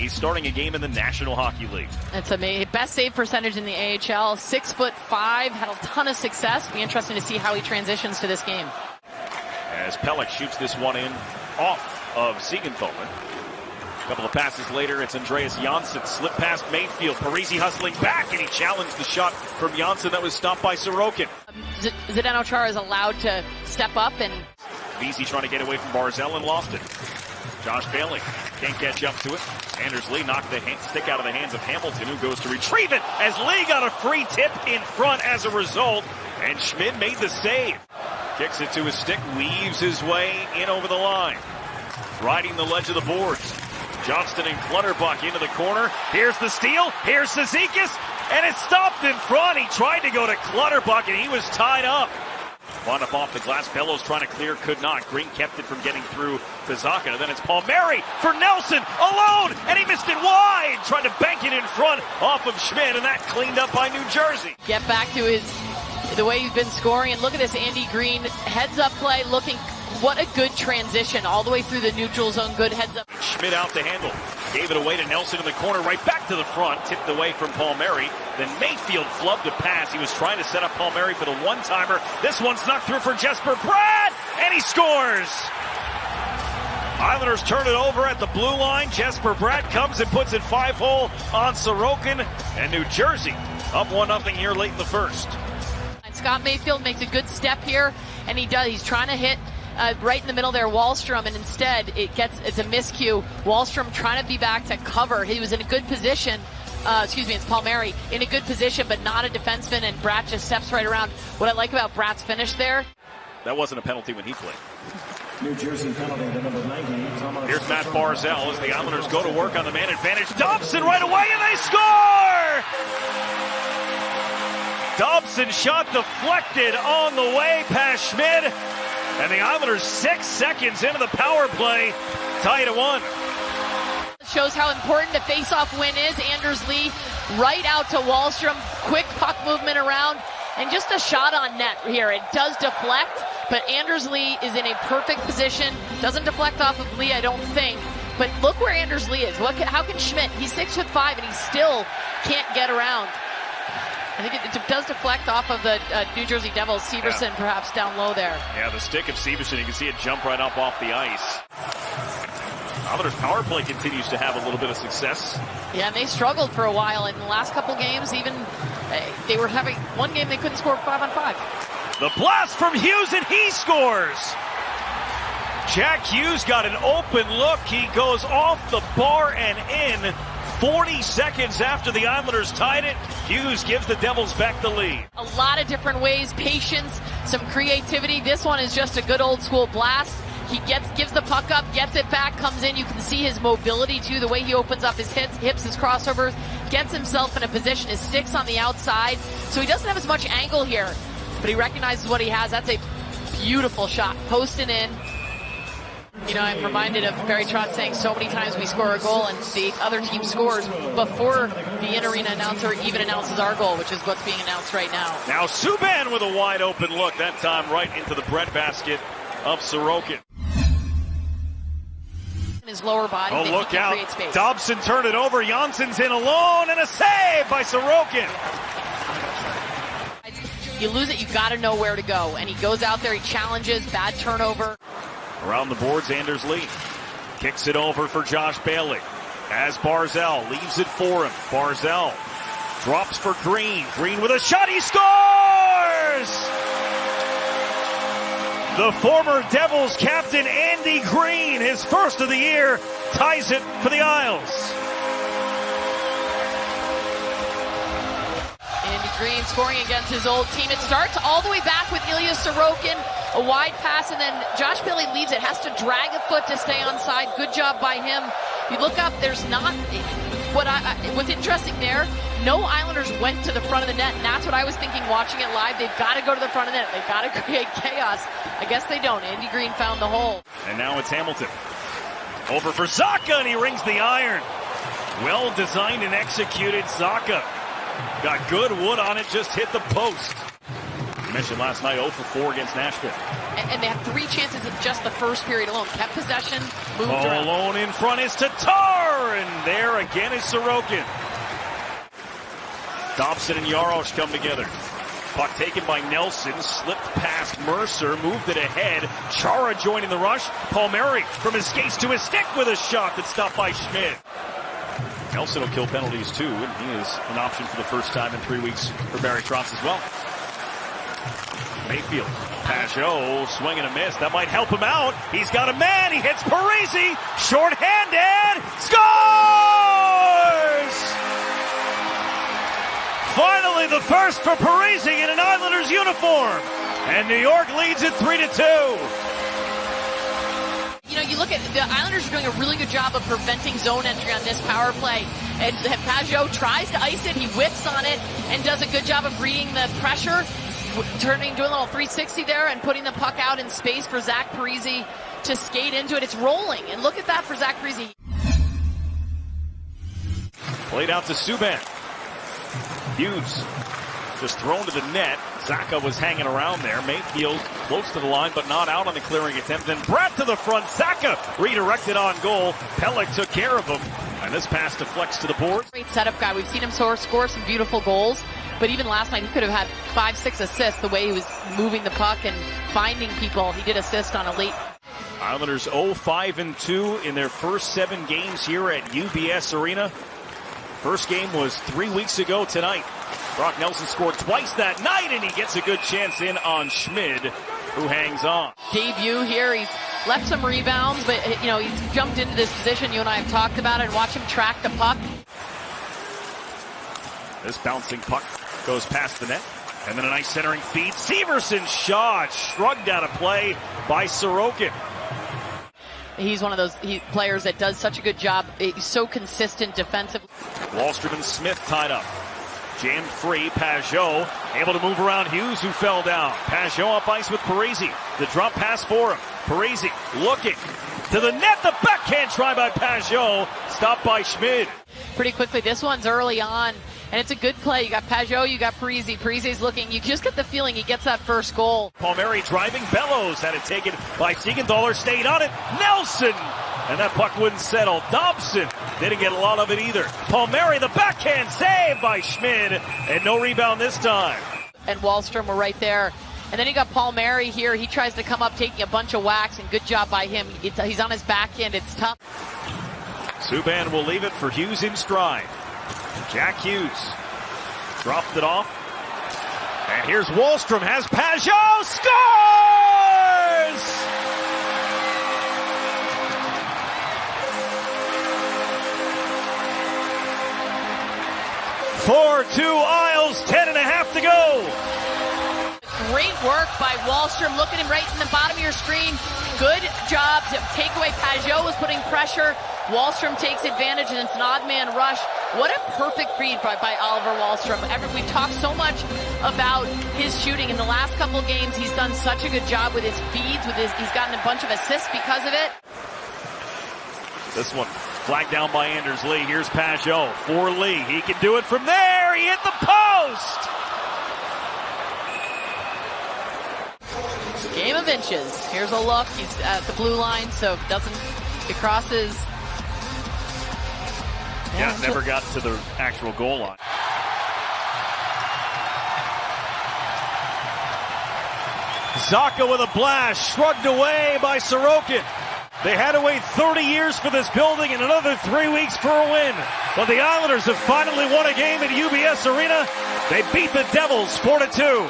He's starting a game in the National Hockey League. It's a best save percentage in the AHL. 6'5", had a ton of success. Be interesting to see how he transitions to this game. As Pelech shoots this one in off of Siegenthalman. A couple of passes later, it's Andreas Janssen. Slip past Mayfield. Parisi hustling back, and he challenged the shot from Janssen that was stopped by Sorokin. Zdeno Chara is allowed to step up, and Vesey trying to get away from Barzal and lost it. Josh Bailey can't catch up to it. Anders Lee knocked the stick out of the hands of Hamilton, who goes to retrieve it as Lee got a free tip in front as a result, and Schmid made the save. Kicks it to his stick, weaves his way in over the line. Riding the ledge of the boards. Johnston and Clutterbuck into the corner. Here's the steal. Here's Cizikas, and it's stopped in front. He tried to go to Clutterbuck, and he was tied up. Wound up off the glass. Bellows trying to clear, could not. Green kept it from getting through to Zacha. Then it's Palmieri for Nelson, alone, and he missed it wide. Trying to bank it in front off of Schmid, and that cleaned up by New Jersey. Get back to the way he's been scoring, and look at this Andy Green heads up play, looking, what a good transition all the way through the neutral zone. Good heads up. Schmid out to handle. Gave it away to Nelson in the corner, right back to the front, tipped away from Palmieri. Then Mayfield flubbed a pass. He was trying to set up Palmieri for the one-timer. This one's knocked through for Jesper Bratt, and he scores! Islanders turn it over at the blue line. Jesper Bratt comes and puts it 5-hole on Sorokin, and New Jersey up 1-0 here late in the first. Scott Mayfield makes a good step here, and he's trying to hit right in the middle there, Wahlstrom, and instead it's a miscue. Wahlstrom trying to be back to cover. He was in a good position. It's Palmieri in a good position, but not a defenseman, and Bratt just steps right around. What I like about Bratt's finish there. That wasn't a penalty when he played. New Jersey penalty to number 90. Here's Matt Barzal as the Islanders go to work on the man advantage. Dobson right away, and they score! Dobson shot deflected on the way past Schmid, and the Islanders 6 seconds into the power play tie it at 1. Shows how important the face-off win is. Anders Lee right out to Wahlstrom, quick puck movement around, and just a shot on net here. It does deflect, but Anders Lee is in a perfect position. Doesn't deflect off of Lee, I don't think. But look where Anders Lee is. How can Schmid? He's 6'5", and he still can't get around. I think it does deflect off of the New Jersey Devils. Severson perhaps down low there. Yeah, the stick of Severson, you can see it jump right up off the ice. Islanders power play continues to have a little bit of success. Yeah, and they struggled for a while in the last couple games. Even they were having one game they couldn't score 5-on-5. The blast from Hughes, and he scores! Jack Hughes got an open look. He goes off the bar and in. 40 seconds after the Islanders tied it, Hughes gives the Devils back the lead. A lot of different ways, patience, some creativity. This one is just a good old school blast. He gives the puck up, gets it back, comes in. You can see his mobility too, the way he opens up his hips, his crossovers, gets himself in a position, his stick's on the outside. So he doesn't have as much angle here, but he recognizes what he has. That's a beautiful shot, posting in. You know, I'm reminded of Barry Trotz saying so many times we score a goal and the other team scores before the in-arena announcer even announces our goal, which is what's being announced right now. Now Subban with a wide open look, that time right into the breadbasket of Sorokin. His lower body. Oh, look out. Dobson turned it over. Janssen's in alone, and a save by Sorokin. You lose it, you got to know where to go. And he goes out there, he challenges, bad turnover. Around the boards, Anders Lee kicks it over for Josh Bailey. As Barzal leaves it for him. Barzal drops for Green. Green with a shot, he scores! The former Devils captain Andy Green, his first of the year, ties it for the Isles. Andy Green scoring against his old team. It starts all the way back with Ilya Sorokin. A wide pass, and then Josh Bailey leaves it. Has to drag a foot to stay onside. Good job by him. You look up, there's not... What's interesting there, no Islanders went to the front of the net, and that's what I was thinking watching it live. They've got to go to the front of the net. They've got to create chaos. I guess they don't. Andy Green found the hole. And now it's Hamilton. Over for Zacha, and he rings the iron. Well designed and executed. Zacha got good wood on it, just hit the post. I mentioned last night 0 for 4 against Nashville. and they had 3 chances in just the first period alone. Kept possession, moved around. Alone in front is Tatar, and there again is Sorokin. Dobson and Jarosz come together. Puck taken by Nelson, slipped past Mercer, moved it ahead. Chara joining the rush. Palmieri from his skates to his stick with a shot that's stopped by Schmidt. Nelson will kill penalties too, and he is an option for the first time in 3 weeks for Barry Trotz as well. Mayfield, Pajot, swing and a miss. That might help him out. He's got a man. He hits Parisi. Short-handed. Scores! Finally, the first for Parisi in an Islanders uniform. And New York leads it 3-2. You know, you look at the Islanders are doing a really good job of preventing zone entry on this power play. And Pajot tries to ice it. He whips on it and does a good job of reading the pressure, doing a little 360 there and putting the puck out in space for Zach Parisi to skate into it. It's rolling. And look at that for Zach Parisi. Played out to Subban. Hughes just thrown to the net. Zaka was hanging around there. Mayfield close to the line, but not out on the clearing attempt. Then Brett to the front. Zaka redirected on goal. Pelech took care of him. And this pass deflects to the board. Great setup guy. We've seen him score some beautiful goals. But even last night, he could have had 5-6 assists the way he was moving the puck and finding people. He did assist on a late. Islanders 0-5-2 in their first 7 games here at UBS Arena. First game was 3 weeks ago tonight. Brock Nelson scored twice that night, and he gets a good chance in on Schmid, who hangs on. Debut here. He's left some rebounds, but, you know, he's jumped into this position. You and I have talked about it, and watch him track the puck. This bouncing puck goes past the net, and then a nice centering feed. Severson's shot shrugged out of play by Sorokin. He's one of those players that does such a good job. He's so consistent defensively. Wallstrom and Smith tied up. Jammed free. Pajot able to move around Hughes, who fell down. Pajot up ice with Parisi. The drop pass for him. Parisi looking to the net. The backhand try by Pajot. Stopped by Schmid. Pretty quickly. This one's early on, and it's a good play. You got Pajot, you got Parisi. Parisi's looking. You just get the feeling he gets that first goal. Palmieri driving. Bellows had it taken by Siegenthaler. Stayed on it. Nelson! And that puck wouldn't settle. Dobson didn't get a lot of it either. Palmieri, the backhand save by Schmid, and no rebound this time. And Wallstrom were right there. And then you got Palmieri here. He tries to come up taking a bunch of whacks, and good job by him. He's on his backhand. It's tough. Subban will leave it for Hughes in stride. Jack Hughes dropped it off. And here's Wallstrom, has Pajot, scores! 4-2 Isles, 10.5 to go. Great work by Wallstrom. Look at him right in the bottom of your screen. Good job to take away. Pajot was putting pressure. Wallstrom takes advantage, and it's an odd man rush. What a perfect read by Oliver Wallstrom. We talked so much about his shooting in the last couple of games. He's done such a good job with his feeds. He's gotten a bunch of assists because of it. This one flagged down by Anders Lee. Here's Pajot for Lee. He can do it from there. He hit the post. Game of inches. Here's a look. He's at the blue line, so it crosses. Yeah, never got to the actual goal line. Zaka with a blast, shrugged away by Sorokin. They had to wait 30 years for this building and another 3 weeks for a win. But the Islanders have finally won a game at UBS Arena. They beat the Devils 4-2.